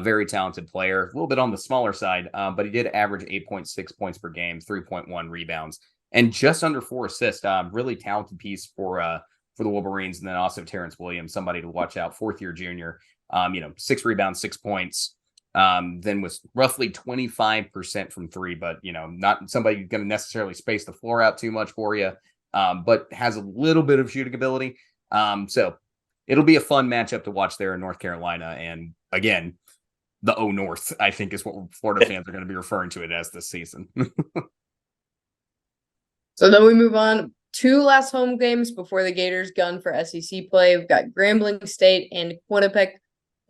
very talented player, a little bit on the smaller side, but he did average 8.6 points per game, 3.1 rebounds, and just under 4 assists. Really talented piece for the Wolverines. And then also Terrence Williams, somebody to watch out, 4th-year junior, 6 rebounds, 6 points. Then was roughly 25% from 3, but not somebody going to necessarily space the floor out too much for you, but has a little bit of shooting ability. So it'll be a fun matchup to watch there in North Carolina. And again, the O North, I think, is what Florida fans are going to be referring to it as this season. So then we move on. 2 last home games before the Gators gun for SEC play. We've got Grambling State and Quinnipiac,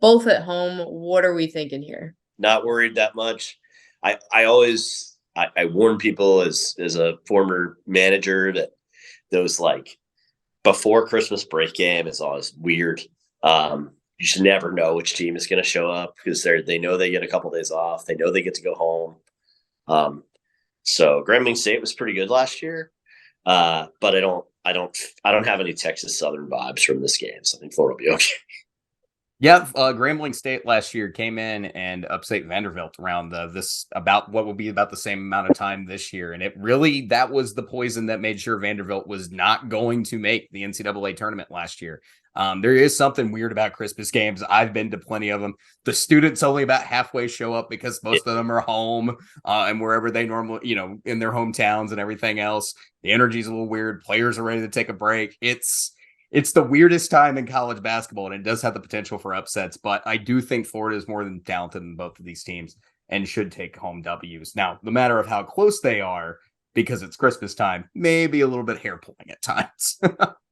both at home. What are we thinking here? Not worried that much. I warn people as a former manager that those before Christmas break game is always weird. You just never know which team is going to show up because they know they get a couple days off. They know they get to go home. So Grambling State was pretty good last year. But I I don't have any Texas Southern vibes from this game, so I think Florida will be okay. Yeah, Grambling State last year came in and upset Vanderbilt around this about what will be about the same amount of time this year, and that was the poison that made sure Vanderbilt was not going to make the NCAA tournament last year. There is something weird about Christmas games. I've been to plenty of them. The students only about halfway show up because most of them are home and wherever they normally, in their hometowns and everything else. The energy's a little weird. Players are ready to take a break. It's the weirdest time in college basketball, and it does have the potential for upsets, but I do think Florida is more than talented than both of these teams and should take home W's. Now, the matter of how close they are, because it's Christmas time, may be a little bit hair-pulling at times.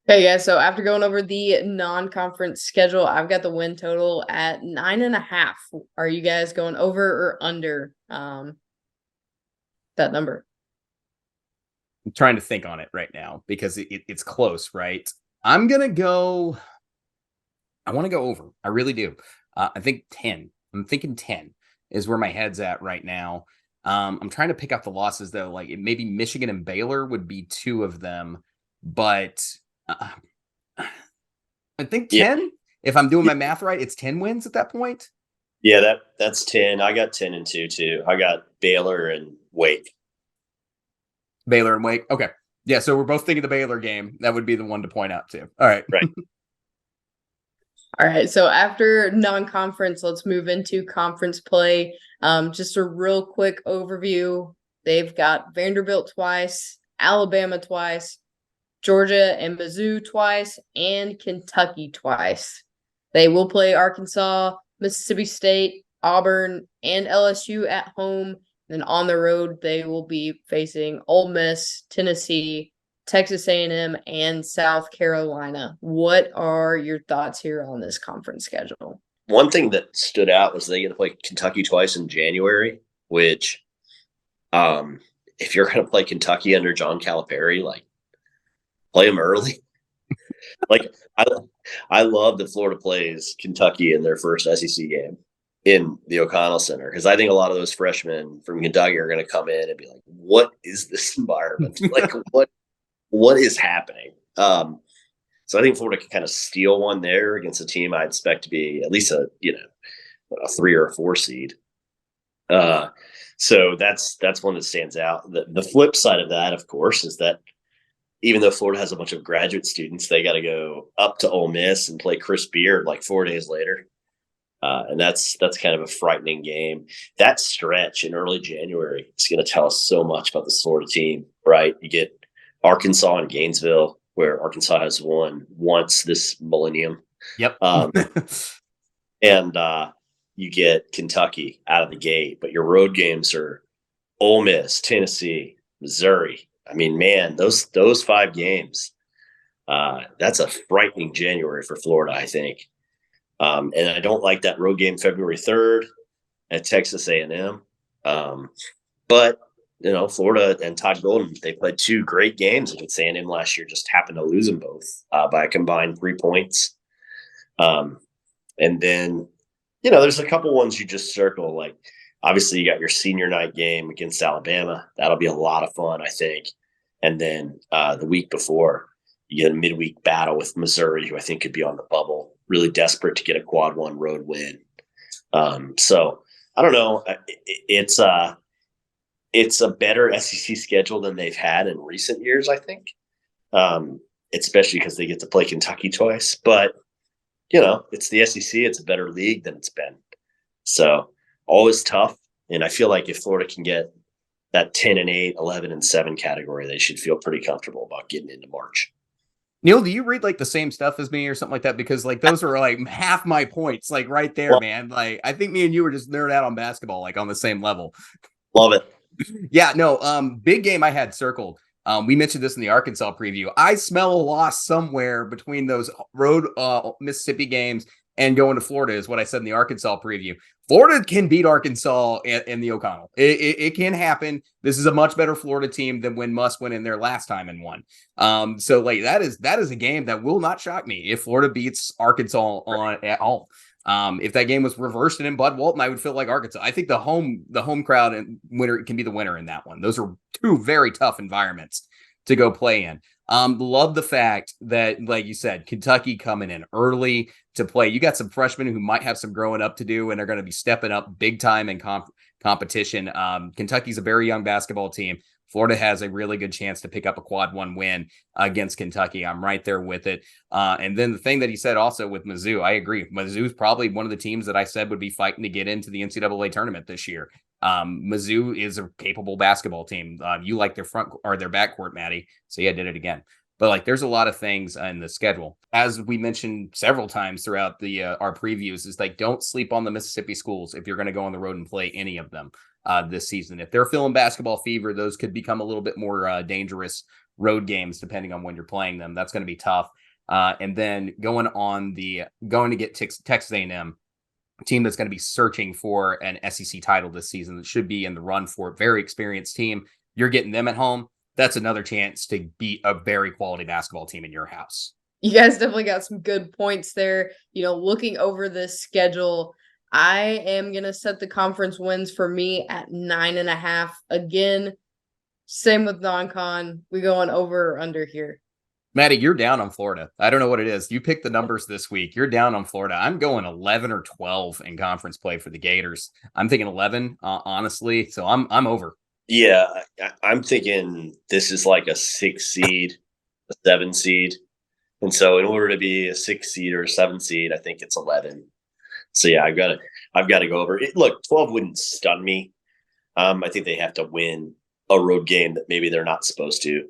Okay, guys, so after going over the non-conference schedule, I've got the win total at 9.5. Are you guys going over or under that number? I'm trying to think on it right now because it's close, right? I'm going to go – I want to go over. I really do. I think 10. I'm thinking 10 is where my head's at right now. I'm trying to pick out the losses, though. Like maybe Michigan and Baylor would be two of them, but I think 10. Yeah. If I'm doing my math right, it's 10 wins at that point. Yeah, that's 10. I got 10 and 2 too. I got Baylor and Wake. Baylor and Wake. Okay. Yeah, so we're both thinking the Baylor game. That would be the one to point out too. All right. Right. All right. So after non-conference, let's move into conference play. Just a real quick overview. They've got Vanderbilt twice, Alabama twice, Georgia and Mizzou twice, and Kentucky twice. They will play Arkansas, Mississippi State, Auburn, and LSU at home. Then on the road, they will be facing Ole Miss, Tennessee, Texas A&M, and South Carolina. What are your thoughts here on this conference schedule? One thing that stood out was they get to play Kentucky twice in January, which if you're going to play Kentucky under John Calipari, play them early. I love that Florida plays Kentucky in their first SEC game in the O'Connell Center, because I think a lot of those freshmen from Kentucky are going to come in and be like, what is this environment? What is happening? So I think Florida can kind of steal one there against a team I expect to be at least a 3 or a 4 seed. So that's one that stands out. The flip side of that, of course, is that even though Florida has a bunch of graduate students, they got to go up to Ole Miss and play Chris Beard 4 days later. And that's kind of a frightening game. That stretch in early January is going to tell us so much about this Florida team, right? You get Arkansas and Gainesville, where Arkansas has won once this millennium. Yep. And you get Kentucky out of the gate, but your road games are Ole Miss, Tennessee, Missouri. I mean, man, those 5 games, that's a frightening January for Florida, I think. And I don't like that road game February 3rd at Texas A&M. But, Florida and Todd Golden, they played 2 great games against A&M last year, just happened to lose them both by a combined 3 points. And then, there's a couple ones you just circle. Obviously, you got your senior night game against Alabama. That'll be a lot of fun, I think. And then the week before, you get a midweek battle with Missouri, who I think could be on the bubble, really desperate to get a quad 1 road win. So I don't know. It's a better SEC schedule than they've had in recent years, I think, especially because they get to play Kentucky twice. But, it's the SEC. It's a better league than it's been. So always tough. And I feel like if Florida can get that 10-8, 11-7 category, they should feel pretty comfortable about getting into March. Neil, do you read the same stuff as me or something like that? Because those are half my points, right there, well, man. I think me and you were just nerd out on basketball, on the same level. Love it. Yeah, no, big game I had circled. We mentioned this in the Arkansas preview. I smell a loss somewhere between those road Mississippi games and going to Florida is what I said in the Arkansas preview. Florida can beat Arkansas in the O'Connell. It can happen. This is a much better Florida team than when Muss went in there last time and won. So that is a game that will not shock me if Florida beats Arkansas at home. If that game was reversed and in Bud Walton, I would feel like Arkansas. I think the home crowd and winner can be the winner in that one. Those are 2 very tough environments to go play in. Love the fact that, like you said, Kentucky coming in early to play. You got some freshmen who might have some growing up to do, and they're going to be stepping up big time in competition. Kentucky's a very young basketball team. Florida has a really good chance to pick up a quad one win against Kentucky. I'm right there with it. And then the thing that he said also with Mizzou, I agree. Mizzou is probably one of the teams that I said would be fighting to get into the NCAA tournament this year. Mizzou is a capable basketball team. You like their front or their backcourt, Maddie. So yeah, I did it again. But like, there's a lot of things in the schedule, as we mentioned several times throughout the our previews. Is like, don't sleep on the Mississippi schools if you're going to go on the road and play any of them this season. If they're feeling basketball fever, those could become a little bit more dangerous road games depending on when you're playing them. That's going to be tough. And then going to get Texas A&M, a team that's going to be searching for an SEC title this season, that should be in the run for it. Very experienced team. You're getting them at home. That's another chance to beat a very quality basketball team in your house. You guys definitely got some good points there. Looking over this schedule, I am going to set the conference wins for me at 9.5. Again, same with non-con. We going over or under here. Maddie, you're down on Florida. I don't know what it is. You picked the numbers this week. You're down on Florida. I'm going 11 or 12 in conference play for the Gators. I'm thinking 11, honestly. So I'm over. Yeah, I'm thinking this is like a 6 seed, a 7 seed. And so in order to be a 6 seed or a 7 seed, I think it's 11. So yeah, I've got to go over it. Look, 12 wouldn't stun me. I think they have to win a road game that maybe they're not supposed to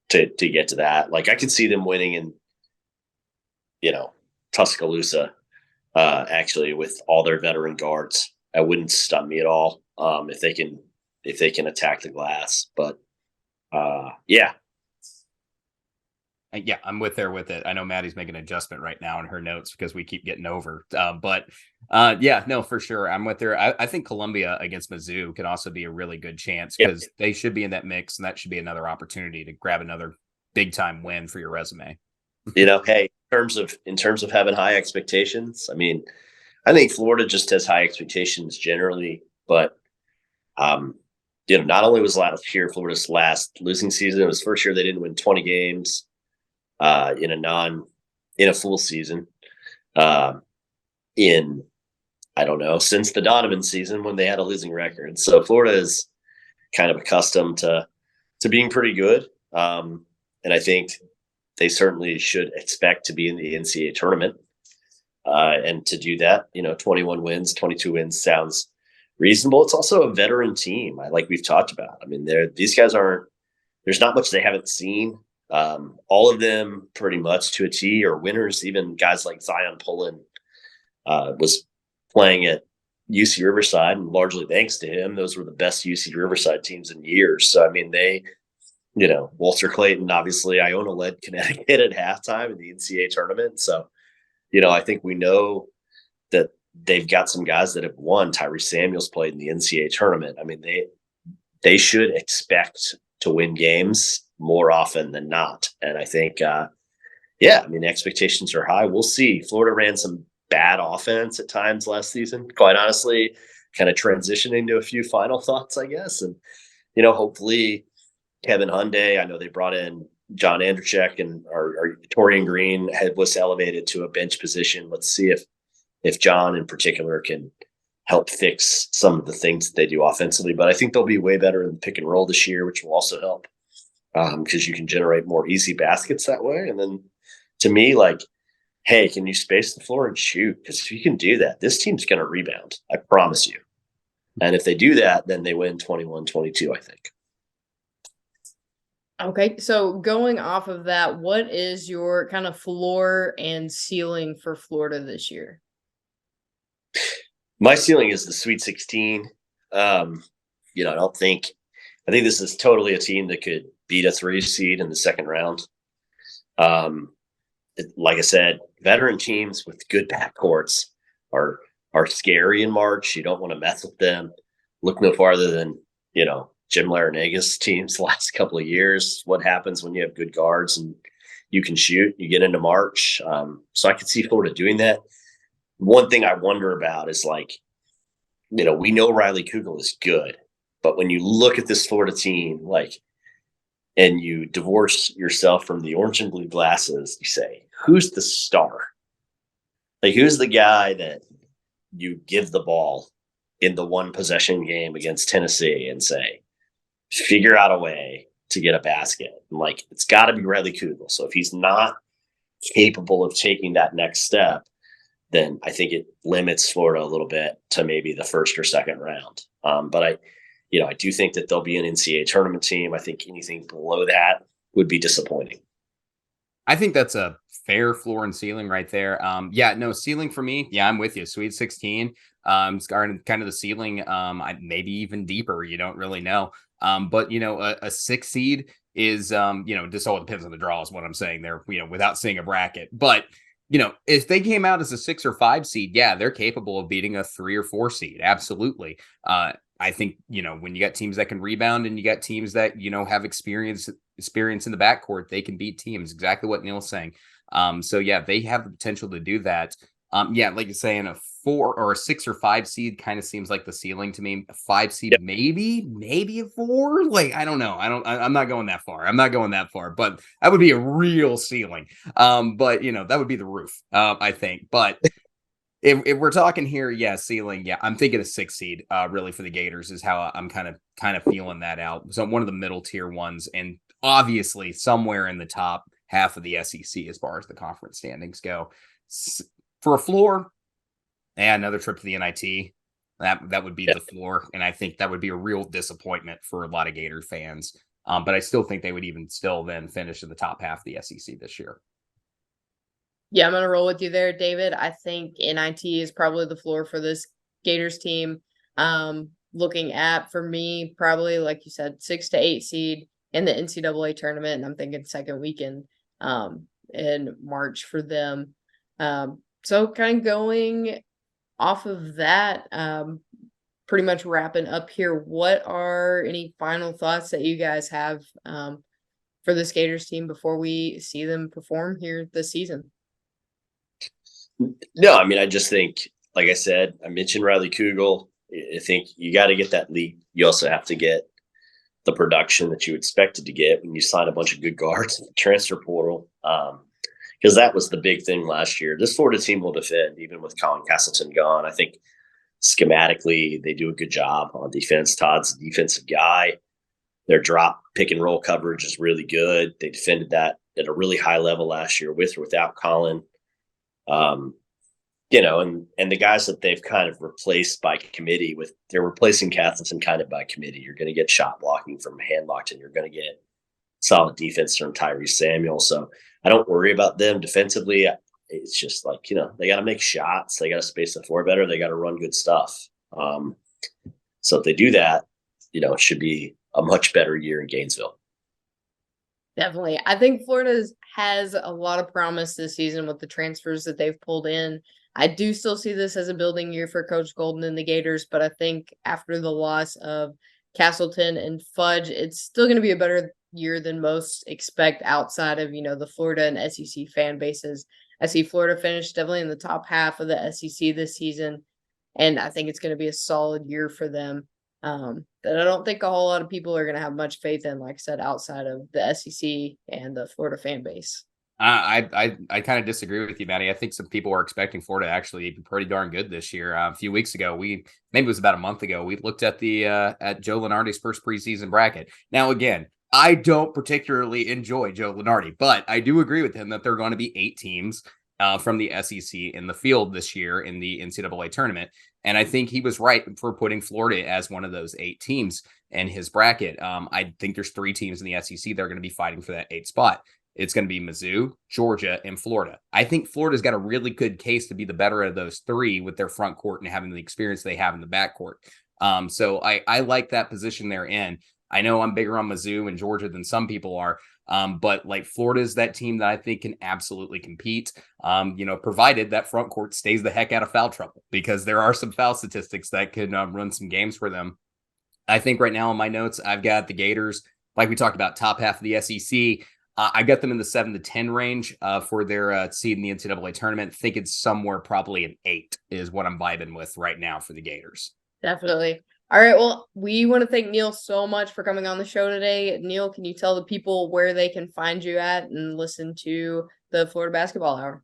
get to that. Like, I could see them winning in, Tuscaloosa, actually, with all their veteran guards. That wouldn't stun me at all. If they can attack the glass. But yeah. Yeah, I'm with it. I know Maddie's making an adjustment right now in her notes because we keep getting over. But yeah, no, for sure. I'm with her. I think Columbia against Mizzou could also be a really good chance because they should be in that mix, and that should be another opportunity to grab another big time win for your resume. Hey, in terms of having high expectations, I mean, I think Florida just has high expectations generally, but not only was last year Florida's last losing season, it was first year they didn't win 20 games in a full season since the Donovan season when they had a losing record. So Florida is kind of accustomed to being pretty good. And I think they certainly should expect to be in the NCAA tournament. And to do that, 21 wins, 22 wins sounds reasonable. It's also a veteran team, like we've talked about. I mean, there's not much they haven't seen. All of them pretty much to a T are winners. Even guys like Zion Pullen was playing at UC Riverside, and largely thanks to him, those were the best UC Riverside teams in years. So, I mean, they, Walter Clayton, obviously Iona led Connecticut at halftime in the NCAA tournament. So, I think we know that they've got some guys that have won. Tyrese Samuels played in the NCAA tournament. I mean, they should expect to win games more often than not. And I think, expectations are high. We'll see. Florida ran some bad offense at times last season, quite honestly, kind of transitioning to a few final thoughts, I guess. And, hopefully Kevin Hyundai, I know they brought in John Andrzejczyk and or Torian Green was elevated to a bench position. Let's see if John in particular can help fix some of the things that they do offensively. But I think they'll be way better in the pick and roll this year, which will also help because you can generate more easy baskets that way. And then to me, like, hey, can you space the floor and shoot? Because if you can do that, this team's going to rebound. I promise you. And if they do that, then they win 21-22, I think. Okay, so going off of that, what is your kind of floor and ceiling for Florida this year? My ceiling is the Sweet 16. I think this is totally a team that could beat a 3 seed in the second round. Like I said, veteran teams with good backcourts are scary in March. You don't want to mess with them. Look no farther than, Jim Larranaga's teams the last couple of years. What happens when you have good guards and you can shoot? You get into March. So I could see Florida doing that. One thing I wonder about is we know Riley Kugel is good, but when you look at this Florida team, and you divorce yourself from the orange and blue glasses, you say, who's the star? Like, who's the guy that you give the ball in the one possession game against Tennessee and say, figure out a way to get a basket? And like, it's got to be Riley Kugel. So if he's not capable of taking that next step, then I think it limits Florida a little bit to maybe the first or second round. But I do think that they'll be an NCAA tournament team. I think anything below that would be disappointing. I think that's a fair floor and ceiling right there. Ceiling for me. Yeah, I'm with you. Sweet 16. It's kind of the ceiling. Maybe even deeper. You don't really know. But a 6 seed is, just all depends on the draw is what I'm saying there, without seeing a bracket. But, if they came out as a 6 or 5 seed, yeah, they're capable of beating a 3 or 4 seed. Absolutely. I think, when you got teams that can rebound and you got teams that, have experience in the backcourt, they can beat teams. Exactly what Neil's saying. They have the potential to do that. Like you're saying, a 4 or a 6 or 5 seed kind of seems like the ceiling to me. A 5 seed, yep. maybe a 4. Like, I don't know. I'm not going that far, but that would be a real ceiling. That would be the roof, I think. But if we're talking here, ceiling, I'm thinking a 6 seed, really for the Gators is how I'm kind of feeling that out. So one of the middle tier ones, and obviously somewhere in the top half of the SEC as far as the conference standings go. For a floor, another trip to the NIT, that would be the floor, and I think that would be a real disappointment for a lot of Gator fans. But I still think they would even still then finish in the top half of the SEC this year. Yeah, I'm going to roll with you there, David. I think NIT is probably the floor for this Gators team. Looking at, for me, probably, like you said, 6 to 8 seed in the NCAA tournament, and I'm thinking second weekend in March for them. So kind of going off of that, pretty much wrapping up here, what are any final thoughts that you guys have for the Gators team before we see them perform here this season? No, I just think, like I said, I mentioned Riley Kugel. I think you got to get that league. You also have to get the production that you expected to get when you sign a bunch of good guards in the transfer portal. Because that was the big thing last year. This Florida team will defend, even with Colin Castleton gone. I think schematically they do a good job on defense. Todd's a defensive guy. Their drop, pick and roll coverage is really good. They defended that at a really high level last year with or without Colin. And the guys that they've kind of replaced by committee they're replacing Castleton kind of by committee. You're going to get shot blocking from Handlocked, and you're going to get solid defense from Tyrese Samuel. So I don't worry about them defensively. It's just like, they got to make shots. They got to space the floor better. They got to run good stuff. So if they do that, it should be a much better year in Gainesville. Definitely. I think Florida has a lot of promise this season with the transfers that they've pulled in. I do still see this as a building year for Coach Golden and the Gators, but I think after the loss of Castleton and Fudge, it's still going to be a better year than most expect outside of, the Florida and SEC fan bases. I see Florida finish definitely in the top half of the SEC this season, and I think it's going to be a solid year for them. That I don't think a whole lot of people are going to have much faith in, like I said, outside of the SEC and the Florida fan base. I kind of disagree with you, Maddie. I think some people are expecting Florida to actually be pretty darn good this year. A few weeks ago, maybe it was about a month ago, we looked at at Joe Lunardi's first preseason bracket. Now, again, I don't particularly enjoy Joe Lunardi, but I do agree with him that there are going to be 8 teams from the SEC in the field this year in the NCAA tournament. And I think he was right for putting Florida as one of those 8 teams in his bracket. I think there's 3 teams in the SEC that are going to be fighting for that 8th spot. It's going to be Mizzou, Georgia, and Florida. I think Florida's got a really good case to be the better of those 3 with their front court and having the experience they have in the backcourt. So I like that position they're in. I know I'm bigger on Mizzou and Georgia than some people are, but like Florida is that team that I think can absolutely compete, provided that front court stays the heck out of foul trouble, because there are some foul statistics that can run some games for them. I think right now in my notes, I've got the Gators, like we talked about, top half of the SEC. I got them in the 7 to 10 range for their seed in the NCAA tournament. I think it's somewhere probably an 8 is what I'm vibing with right now for the Gators. Definitely. All right. Well, we want to thank Neil so much for coming on the show today. Neil, can you tell the people where they can find you at and listen to the Florida Basketball Hour?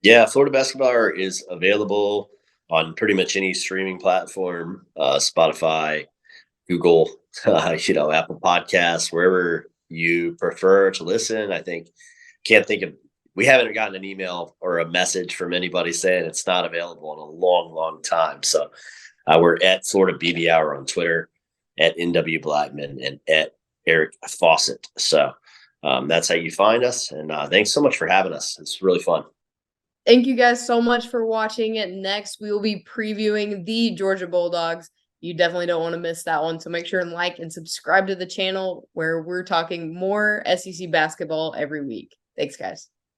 Yeah, Florida Basketball Hour is available on pretty much any streaming platform, Spotify, Google, Apple Podcasts, wherever you prefer to listen. We haven't gotten an email or a message from anybody saying it's not available in a long, long time. So we're at Florida BB Hour on Twitter, at NW Blackman, and at Eric Fawcett. So that's how you find us. And thanks so much for having us. It's really fun. Thank you guys so much for watching it. Next, we will be previewing the Georgia Bulldogs. You definitely don't want to miss that one. So make sure and like and subscribe to the channel where we're talking more SEC basketball every week. Thanks, guys.